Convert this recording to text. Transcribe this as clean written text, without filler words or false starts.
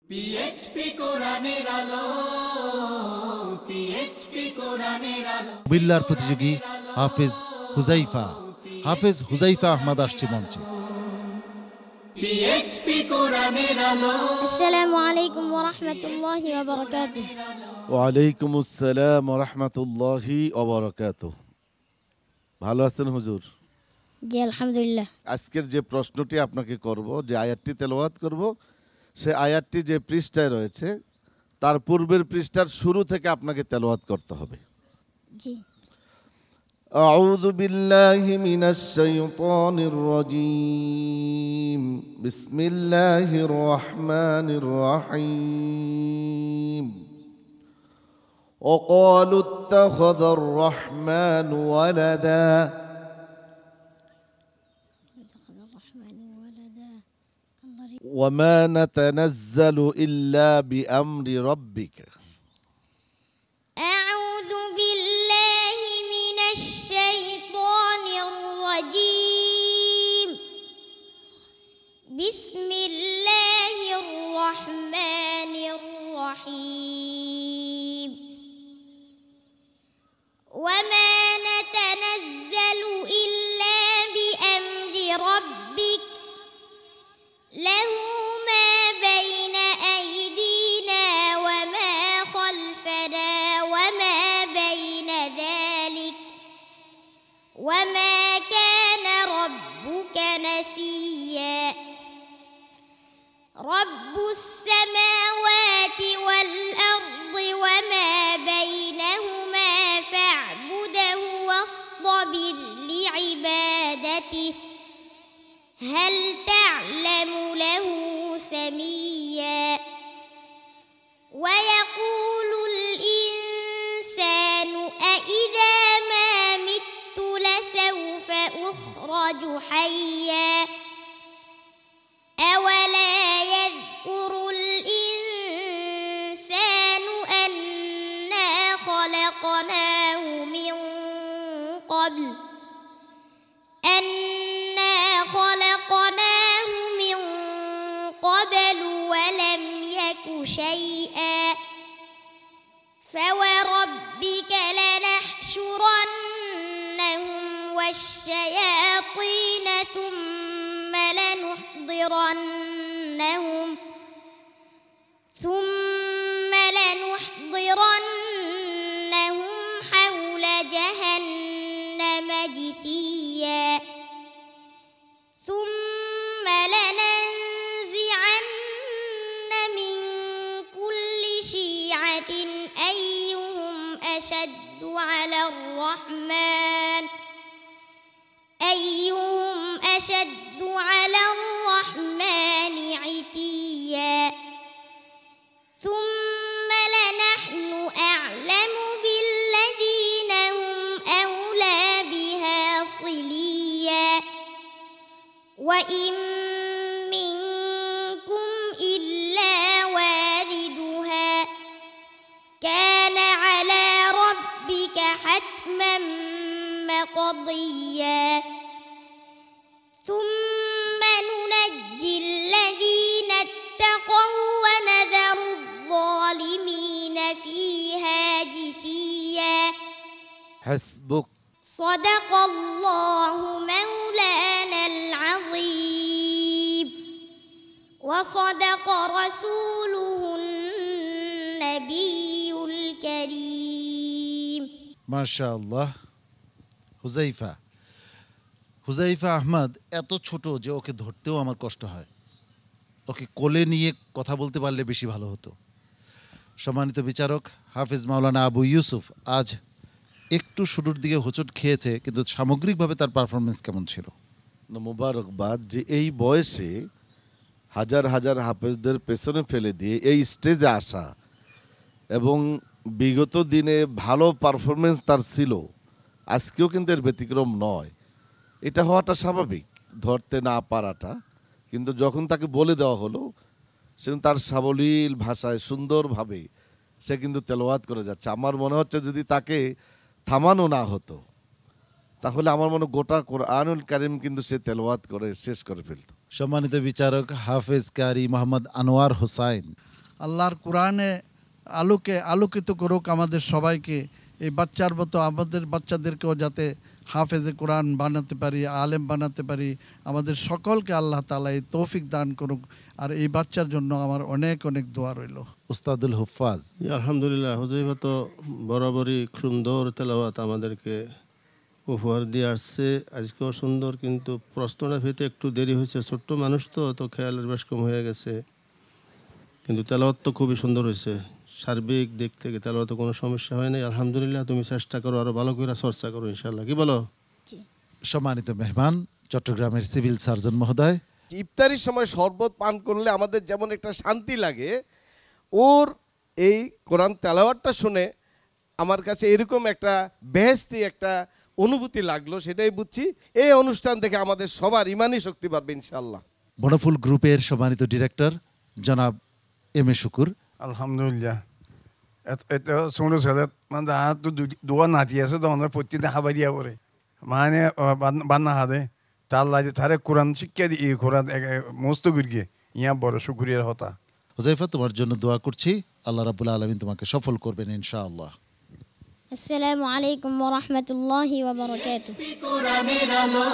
পিএইচপি কোরআনের আলো, পিএইচপি কোরআনের আলো। বিল্লার প্রতিযোগী হাফেজ হুজাইফা আহমদ আসছে মঞ্চে। পিএইচপি কোরআনের আলো। আসসালামু আলাইকুম ওয়া রাহমাতুল্লাহি ওয়া বারাকাতুহু। ওয়া আলাইকুম আসসালাম ওয়া রাহমাতুল্লাহি ওয়া বারাকাতুহু। ভালো আছেন হুজুর? জি আলহামদুলিল্লাহ। আজকের যে প্রশ্নটি আপনাকে করব, যে আয়াতটি তেলাওয়াত করব, সে আয়াতটি যে পৃষ্ঠায় রয়েছে তার পূর্বের পৃষ্ঠার শুরু থেকে আপনাকে তেলাওয়াত করতে হবে। জি। আউযু বিল্লাহি মিনাশ শাইতানির রাজীম। বিসমিল্লাহির রহমানির রহিম। وقالوا اتخذ الرحمن ولدا وما نتنزل إلا بأمر ربك. أعوذ بالله من الشيطان الرجيم. بسم الله الرحمن الرحيم. وما نتنزل إلا بأمر ربك له ما بين أيدينا وما خلفنا وما بين ذلك وما كان ربك نسيا. رب السماوات والأرض وما بينهما فاعبده واصطبر لعبادته هل تعلم له سميا. ويقول الإنسان أإذا ما مت لسوف أخرج حيا. أولا يذكر الإنسان أنا خلقناه من قبل ولم يك شيئا. فوربك لنحشرنهم والشياطين ثم لنحضرنهم حول جهنم جثيا. ثم لننزعن من كل شيعة أيهم أشد على الرحمن عتيا. ثم لنحن أعلم بالذين هم أولى بها صليا. وإن منكم إلا واردها كان على ربك حتما مقضيا. ثم ننجي الذين اتقوا ونذر الظالمين فيها جثيا. حسبك. صدق الله مولانا العظيم وصدق رسوله النبي الكريم. মাশাআল্লাহ। হুজাইফা আহমদ এত ছোট যে ওকে ধরতেও আমার কষ্ট হয়। ওকে কোলে নিয়ে কথা বলতে পারলে বেশি ভালো হতো। সম্মানিত বিচারক হাফেজ মাওলানা আবু ইউসুফ আজ একটু শুরুর দিকে হোঁচট খেয়েছে, কিন্তু সামগ্রিকভাবে তার পারফরমেন্স কেমন ছিল? মুবারকবাদ যে এই বয়সে হাজার হাজার হাফেজদের পেছনে ফেলে দিয়ে এই স্টেজে আসা, এবং বিগত দিনে ভালো পারফরমেন্স তার ছিল, আজকেও কিন্তু এর ব্যতিক্রম নয়। এটা হওয়াটা স্বাভাবিক, ধরতে না পারাটা, কিন্তু যখন তাকে বলে দেওয়া হলো সে তার সাবলীল ভাষায় সুন্দরভাবে সে কিন্তু তেলাওয়াত করে যাচ্ছে। আমার মনে হচ্ছে যদি তাকে থামানো না হতো তাহলে আমার মনে গোটা কোরআনুল কারীম কিন্তু সে তেলাওয়াত করে শেষ করে ফেলত। সম্মানিত বিচারক হাফেজ কারি মোহাম্মদ আনোয়ার হোসাইন, আল্লাহর কোরআনে আলোকিত করুক আমাদের সবাইকে। এই বাচ্চার মতো আমাদের বাচ্চাদেরকেও যাতে হাফেজে কোরআন বানাতে পারি, আলেম বানাতে পারি, আমাদের সকলকে আল্লাহ তাআলা এই তৌফিক দান করুক। আর এই বাচ্চার জন্য আমার অনেক অনেক দোয়া রইল। উস্তাদুল হুফাজ। আলহামদুলিল্লাহ, হুযায়ফা তো বরাবরই সুন্দর তেলাওয়াত আমাদেরকে উপহার দিয়ে আসছে। আজকেও সুন্দর, কিন্তু প্রশ্নটা পেতে একটু দেরি হয়েছে। ছোট্ট মানুষ তো খেয়ালের বেশ কম হয়ে গেছে, কিন্তু তেলাওয়াত তো খুবই সুন্দর হয়েছে। সার্বিক দিক থেকে তেলাওয়াতে কোনো সমস্যা হয় নাই। আলহামদুলিল্লাহ, তুমি চেষ্টা করো, আরো ভালো করে চর্চা করো ইনশাআল্লাহ। কি বলো? সম্মানিত মেহমান চট্টগ্রামের সিভিল সার্জন মহোদয়। ইফতারির সময় শরবত পান করলে আমাদের যেমন একটা শান্তি লাগে, ওর এই কোরআন তেলাওয়াতটা শুনে আমার কাছে এরকম একটা বেহেশতি একটা অনুভূতি লাগলো, সেটাই বুঝছি। এই অনুষ্ঠান থেকে আমাদের সবার ইমানি শক্তি বাড়বে ইনশাআল্লাহ। বনফুল গ্রুপের সম্মানিত ডিরেক্টর জনাব এম এ শুকুর। আলহামদুলিল্লাহ, এটা ছোটো ছেলে মানে তো দোয়া নাতি আছে, তখন প্রত্যেকদিন হাবাই দিয়া পড়ে মানে বান্না হাতে তার লাগে তারে কোরআন শিক্ষা দিয়ে কোরআন মস্ত গুড়িয়ে ইয়া বড় শুকুরিয়ার হতা। হুযায়ফা, তোমার জন্য দোয়া করছি, আল্লাহ রাব্বুল আলামিন তোমাকে সফল করবেন ইনশাআল্লাহ। আসসালামু আলাইকুম ওয়া রাহমাতুল্লাহি ওয়া বারাকাতুহু। কোরআনের আলো